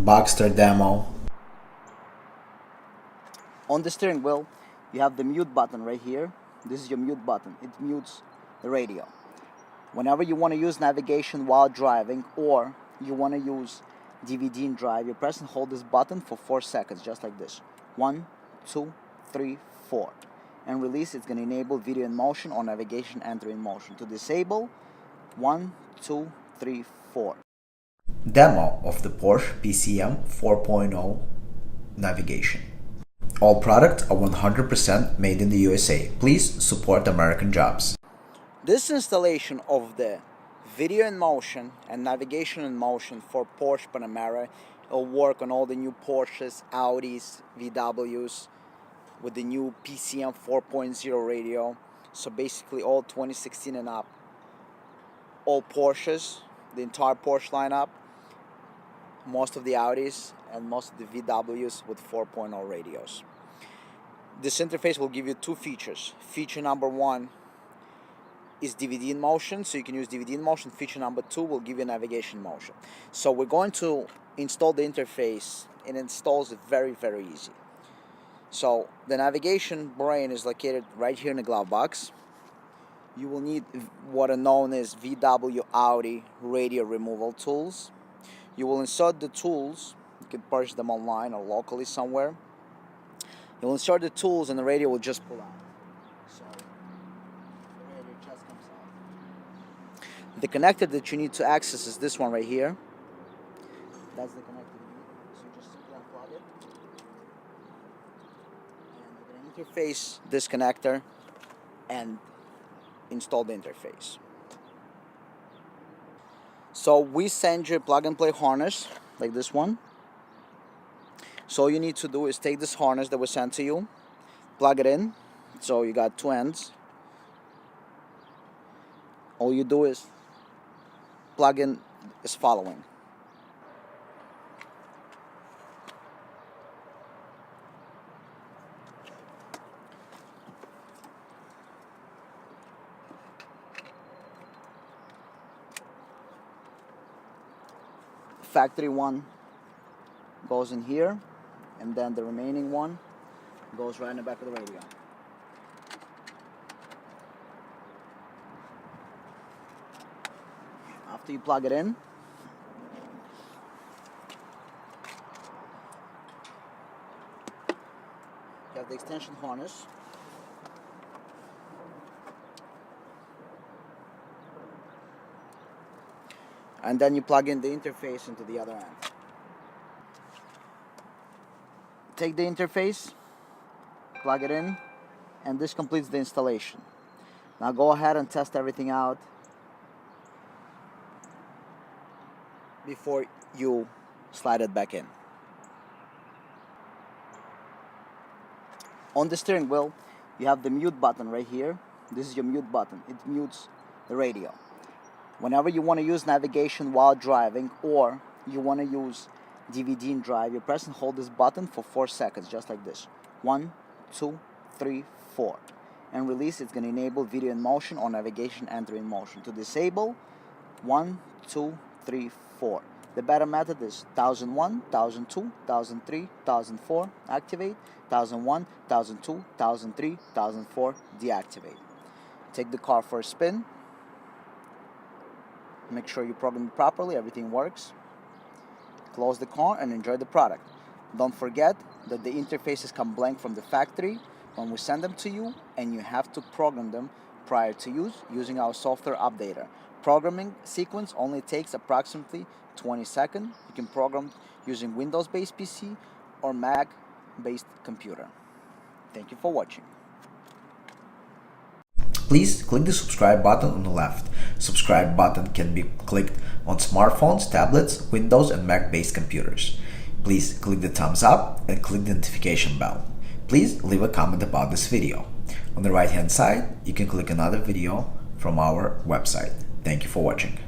Boxster demo. On the steering wheel, you have the mute button right here. This is your mute button. It mutes the radio. Whenever you want to use navigation while driving, or you want to use DVD and drive, you press and hold this button for 4 seconds, just like this. 1, 2, 3, 4. And release, it's going to enable video in motion or navigation enter in motion. To disable, 1, 2, 3, 4. Demo of the Porsche PCM 4.0 navigation. All products are 100% made in the USA. Please support American jobs. This installation of the video in motion and navigation in motion for Porsche Panamera will work on all the new Porsches, Audis, VWs with the new PCM 4.0 radio. So basically all 2016 and up. All Porsches, the entire Porsche lineup, most of the Audis and most of the VWs with 4.0 radios. This interface will give you two features. Feature number one is DVD in motion, so you can use DVD in motion. Feature number two will give you navigation motion. So we're going to install the interface, and it installs it very, very easy. So the navigation brain is located right here in the glove box. You will need what are known as VW Audi radio removal tools. You will insert the tools. You can purchase them online or locally somewhere. You'll insert the tools and the radio will just pull out. So the radio just comes out. The connector that you need to access is this one right here. That's the connector you need. So you just simply unplug it. And you're going to interface this connector and install the interface. So we send you a plug and play harness like this one. So all you need to do is take this harness that was sent to you, plug it in. So you got two ends. All you do is plug in as following. Factory one goes in here, and then the remaining one goes right in the back of the radio. After you plug it in, you have the extension harness. And then you plug in the interface into the other end. Take the interface, plug it in, and this completes the installation. Now go ahead and test everything out before you slide it back in. On the steering wheel, you have the mute button right here. This is your mute button. It mutes the radio. Whenever you want to use navigation while driving, or you want to use DVD and drive, you press and hold this button for 4 seconds, just like this. 1, 2, 3, 4. And release, it's going to enable video in motion or navigation enter in motion. To disable, 1, 2, 3, 4. The better method is 1001, 1002, 1003, 1004, activate, 1001, 1002, 1003, 1004, deactivate. Take the car for a spin. Make sure you program it properly, everything works. Close the car and enjoy the product. Don't forget that the interfaces come blank from the factory when we send them to you, and you have to program them prior to use using our software updater. Programming sequence only takes approximately 20 seconds. You can program using Windows-based PC or Mac-based computer. Thank you for watching. Please click the subscribe button on the left. Subscribe button can be clicked on smartphones, tablets, Windows, and Mac-based computers. Please click the thumbs up and click the notification bell. Please leave a comment about this video. On the right hand side, you can click another video from our website. Thank you for watching.